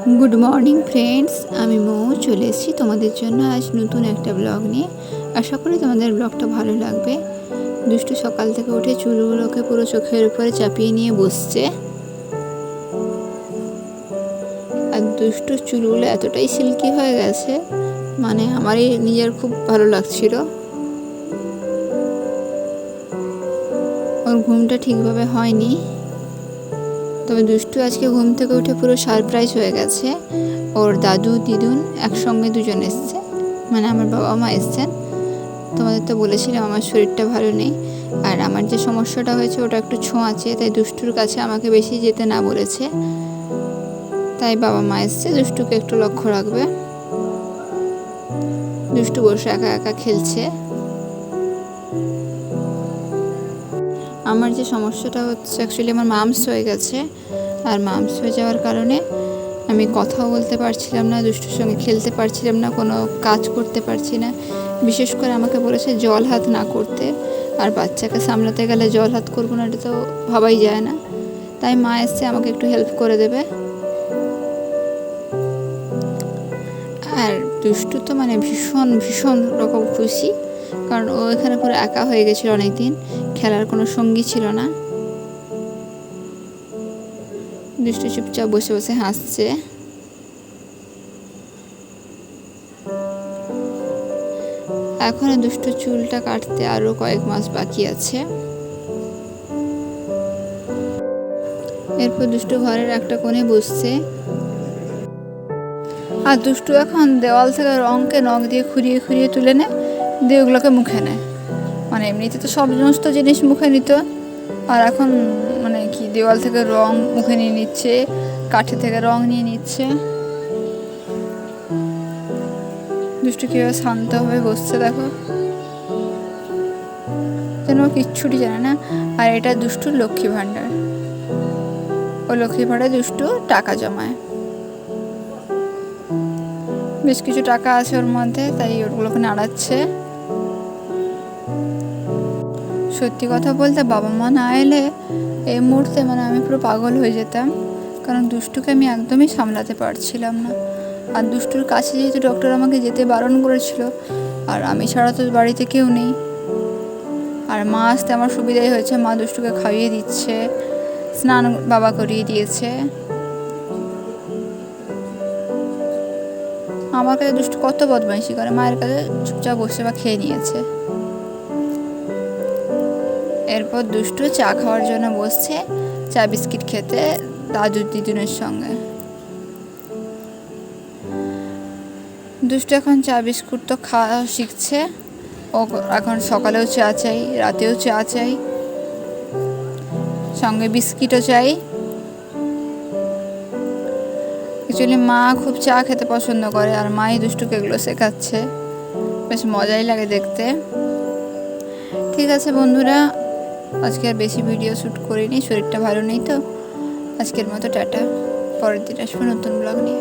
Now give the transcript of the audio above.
Good morning friends আমি মৌ চলে এসেছি তোমাদের জন্য আজ নতুন একটা ব্লগ নিয়ে। আশা করি তোমাদের ব্লগটা ভালো লাগবে। দুষ্টু সকাল থেকে উঠে চুলগুলোকে পুরো চোখের উপরে চাপিয়ে নিয়ে বসছে। আর দুষ্টু চুলগুলো এতটাই সিল্কি হয়ে গেছে, মানে আমারই নিজের খুব ভালো লাগছিল। ওর ঘুমটা ঠিকভাবে হয়নি, তবে দুষ্টু আজকে ঘুম থেকে উঠে পুরো সারপ্রাইজ হয়ে গেছে। ওর দাদু দিদুন একসঙ্গে দুজন এসছে, মানে আমার বাবা মা এসছেন। তোমাদের তো বলেছিলাম আমার শরীরটা ভালো নেই, আর আমার যে সমস্যাটা হয়েছে ওটা একটু ছোঁয়াচে, তাই দুষ্টুর কাছে আমাকে বেশি যেতে না বলেছে। তাই বাবা মা এসছে, দুষ্টুকে একটু লক্ষ্য রাখবে। দুষ্টু বসে একা একা খেলছে। আমার যে সমস্যাটা হচ্ছে, অ্যাকচুয়ালি আমার মামস হয়ে গেছে, আর মামস হয়ে যাওয়ার কারণে আমি কথাও বলতে পারছিলাম না, দুষ্টুর সঙ্গে খেলতে পারছিলাম না, কোনো কাজ করতে পারছি না। বিশেষ করে আমাকে বলেছে জল হাত না করতে, আর বাচ্চাকে সামলাতে গেলে জল হাত করবো না, এটা তো ভাবাই যায় না। তাই মা এসছে আমাকে একটু হেল্প করে দেবে। আর দুষ্টু তো মানে ভীষণ ভীষণ রকম খুশি, কারণ ও এখানে পুরো একা হয়ে গেছিলো অনেকদিন, খেলার কোনো সঙ্গী ছিল না। দুষ্টু চুপচাপ বসে বসে হাসছে। এখনো দুষ্টু চুলটা কাটতে আরো কয়েক মাস বাকি আছে। এরপর দুষ্টু ঘরের একটা কোণে বসছে, আর দুষ্টু এখন দেওয়াল থেকে রঙকে নখ দিয়ে খুঁড়িয়ে খুঁড়িয়ে তুলে নেয়, দিয়ে ওগুলোকে মুখে নেয়। মানে এমনিতে তো সমস্ত জিনিস মুখে নিত, আর এখন মানে কি দেওয়াল থেকে রং মুখে নিয়ে নিচ্ছে, কাঠি থেকে রং নিয়ে নিচ্ছে। দুষ্টু কীভাবে শান্তভাবে বসছে দেখো, যেন কিচ্ছুটি জানে না। আর এটা দুষ্টুর লক্ষ্মী ভাণ্ডার, ওই লক্ষ্মী ভাণ্ডারে দুষ্টু টাকা জমায়। বেশ কিছু টাকা আছে ওর মধ্যে, তাই ওগুলোকে নাড়াচ্ছে। সত্যি কথা বলতে বাবা মা না এলে এই মুহূর্তে মানে আমি পুরো পাগল হয়ে যেতাম, কারণ দুষ্টুকে আমি একদমই সামলাতে পারছিলাম না। আর দুষ্টুর কাছে যেহেতু ডক্টর আমাকে যেতে বারণ করেছিল, আর আমি ছাড়া তো বাড়িতে কেউ নেই। আর মা আসতে আমার সুবিধাই হয়েছে, মা দুষ্টুকে খাইয়ে দিচ্ছে, স্নান বাবা করিয়ে দিয়েছে। আমার কাছে দুষ্টু কত বদমাইশি করে, মায়ের কাছে চুপচাপ বসে বা খেয়ে নিয়েছে। এরপর দুষ্টু চা খাওয়ার জন্য বসছে, চা বিস্কিট খেতে দাদু দিদুনের সঙ্গে। দুষ্টু এখন চা বিস্কুট তো খাওয়া শিখছে। ও এখন সকালেও চা চাই, রাতেও চা চাই, সঙ্গে বিস্কিটও চাই। অ্যাকচুয়ালি মা খুব চা খেতে পছন্দ করে, আর মাই দুষ্টুকে এগুলো শেখাচ্ছে। বেশ মজাই লাগে দেখতে। ঠিক আছে বন্ধুরা, আজকে আর বেশি ভিডিও শ্যুট করিনি, শরীরটা ভালো নেই তো। আজকের মতো টাটা, পরের দিন আসবো নতুন ব্লগ নিয়ে।